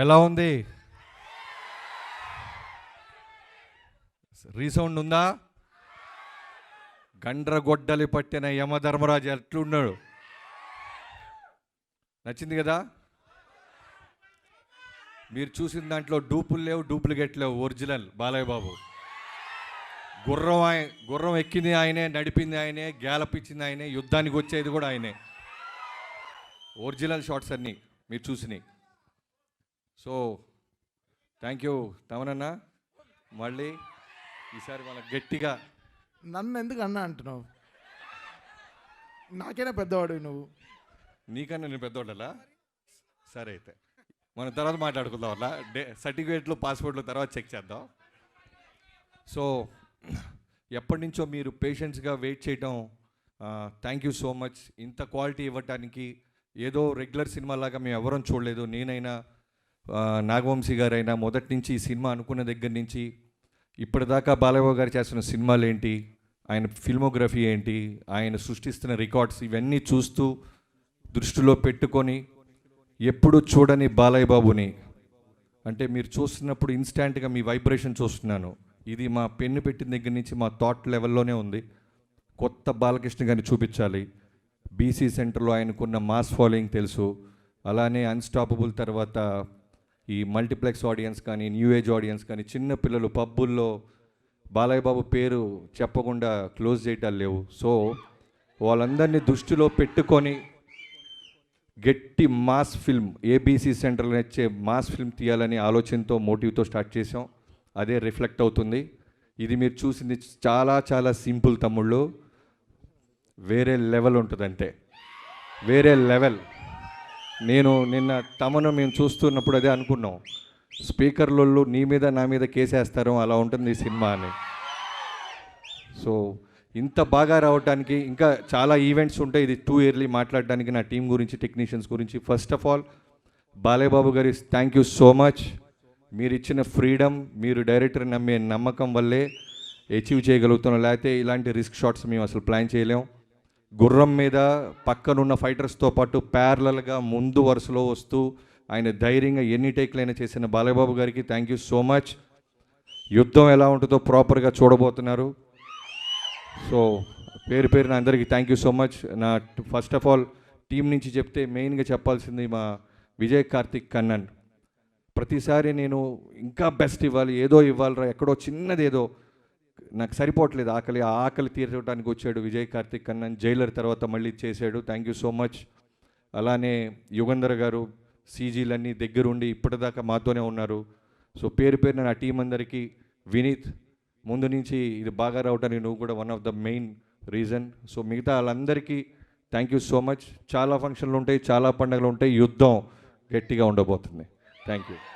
ఎలా ఉంది? రీసౌండ్ ఉందా? గండ్రగొడ్డలి పట్టిన యమధర్మరాజు ఎట్లున్నాడు? నచ్చింది కదా? మీరు చూసిన దాంట్లో డూపులు లేవు, డూప్లికేట్ లేవు, ఒరిజినల్ బాలయ్య బాబు. గుర్రం ఎక్కింది ఆయనే, నడిపింది ఆయనే, గ్యాలప్ ఇచ్చింది ఆయనే, యుద్ధానికి వచ్చేది కూడా ఆయనే. ఒరిజినల్ షాట్స్ అన్నీ మీరు చూసినాయి. సో థ్యాంక్ యూ తమనన్న. మళ్ళీ ఈసారి వాళ్ళ గట్టిగా. నన్ను ఎందుకు అన్నా అంటున్నావు? నాకైనా పెద్దవాడు నువ్వు. నీకన్నా నేను పెద్దవాళ్ళలా? సరే అయితే మనం తర్వాత మాట్లాడుకుందాం. అలా సర్టిఫికేట్లు పాస్పోర్ట్లు తర్వాత చెక్ చేద్దాం. సో ఎప్పటి నుంచో మీరు పేషెంట్స్గా వెయిట్ చేయటం, థ్యాంక్ యూ సో మచ్. ఇంత క్వాలిటీ ఇవ్వటానికి ఏదో రెగ్యులర్ సినిమా లాగా మేము ఎవరం చూడలేదు. నేనైనా నాగవంశీ గారైనా మొదటి నుంచి ఈ సినిమా అనుకున్న దగ్గర నుంచి ఇప్పటిదాకా బాలయ్య గారు చేస్తున్న సినిమాలు ఏంటి, ఆయన ఫిల్మోగ్రఫీ ఏంటి, ఆయన సృష్టిస్తున్న రికార్డ్స్ ఇవన్నీ చూస్తూ దృష్టిలో పెట్టుకొని ఎప్పుడు చూడని బాలయ్య బాబుని, అంటే మీరు చూస్తున్నప్పుడు ఇన్స్టాంట్గా మీ వైబ్రేషన్ చూస్తున్నాను. ఇది మా పెన్ను పెట్టిన దగ్గర నుంచి మా థాట్ లెవెల్లోనే ఉంది. కొత్త బాలకృష్ణ గారిని చూపించాలి. బీసీ సెంటర్లో ఆయనకున్న మాస్ ఫాలోయింగ్ తెలుసు. అలానే అన్స్టాపబుల్ తర్వాత ఈ మల్టీప్లెక్స్ ఆడియన్స్ కానీ, న్యూ ఏజ్ ఆడియన్స్ కానీ, చిన్న పిల్లలు పబ్బుల్లో బాలయ్య బాబు పేరు చెప్పకుండా క్లోజ్ చేయటాలు లేవు. సో వాళ్ళందరినీ దృష్టిలో పెట్టుకొని గట్టి మాస్ ఫిల్మ్, ఏబీసీ సెంటర్లో వచ్చే మాస్ ఫిల్మ్ తీయాలని ఆలోచనతో, మోటివ్తో స్టార్ట్ చేసాం. అదే రిఫ్లెక్ట్ అవుతుంది. ఇది మీరు చూసింది చాలా చాలా సింపుల్ తమ్ముళ్ళు, వేరే లెవెల్ ఉంటుంది. అంటే వేరే లెవెల్. నేను నిన్న తమను మేము చూస్తున్నప్పుడు అదే అనుకున్నాం, స్పీకర్లలో నీ మీద నా మీద కేసేస్తారు, అలా ఉంటుంది ఈ సినిమా అని. సో ఇంత బాగా రావడానికి ఇంకా చాలా ఈవెంట్స్ ఉంటాయి. ఇది టూ ఇయర్లీ మాట్లాడడానికి నా టీం గురించి, టెక్నీషియన్స్ గురించి. First of all Balayya Babu గారి థ్యాంక్ యూ సో మచ్. మీరు ఇచ్చిన ఫ్రీడమ్, మీరు డైరెక్టర్ నమ్మే నమ్మకం వల్లే అచీవ్ చేయగలుగుతున్నాం. లేకపోతే ఇలాంటి రిస్క్ షాట్స్ మేము అసలు ప్లాన్ చేయలేం. గుర్రం మీద పక్కనున్న ఫైటర్స్తో పాటు ప్యారలల్గా ముందు వరుసలో వస్తూ ఆయన ధైర్యంగా ఎన్ని టేక్లైనా చేసిన బాలయ్య బాబు గారికి థ్యాంక్ యూ సో మచ్. యుద్ధం ఎలా ఉంటుందో ప్రాపర్గా చూడబోతున్నారు. సో పేరు పేరున అందరికీ థ్యాంక్ యూ సో మచ్. నా ఫస్ట్ ఆఫ్ ఆల్ టీం నుంచి చెప్తే మెయిన్గా చెప్పాల్సింది మా విజయ్ కార్తిక్ కన్నన్. ప్రతిసారి నేను ఇంకా బెస్ట్ ఇవ్వాలి, ఏదో ఇవ్వాలిరా, ఎక్కడో చిన్నది ఏదో నాకు సరిపోవట్లేదు, ఆకలి తీర్చడానికి వచ్చాడు విజయ్ కార్తిక్ కన్నన్. జైలర్ తర్వాత మళ్ళీ చేశాడు. Thank you so much. అలానే యుగంధర్ గారు సీజీలన్నీ దగ్గరుండి ఇప్పటిదాకా మాతోనే ఉన్నారు. సో పేరు పేరున నా టీం అందరికీ, వినీత్ ముందు నుంచి ఇది బాగా రావడానికి నువ్వు కూడా one of the main reason. So మిగతా వాళ్ళందరికీ థ్యాంక్ యూ సో మచ్. చాలా ఫంక్షన్లు ఉంటాయి, చాలా పండుగలు ఉంటాయి, యుద్ధం గట్టిగా ఉండబోతుంది. Thank you.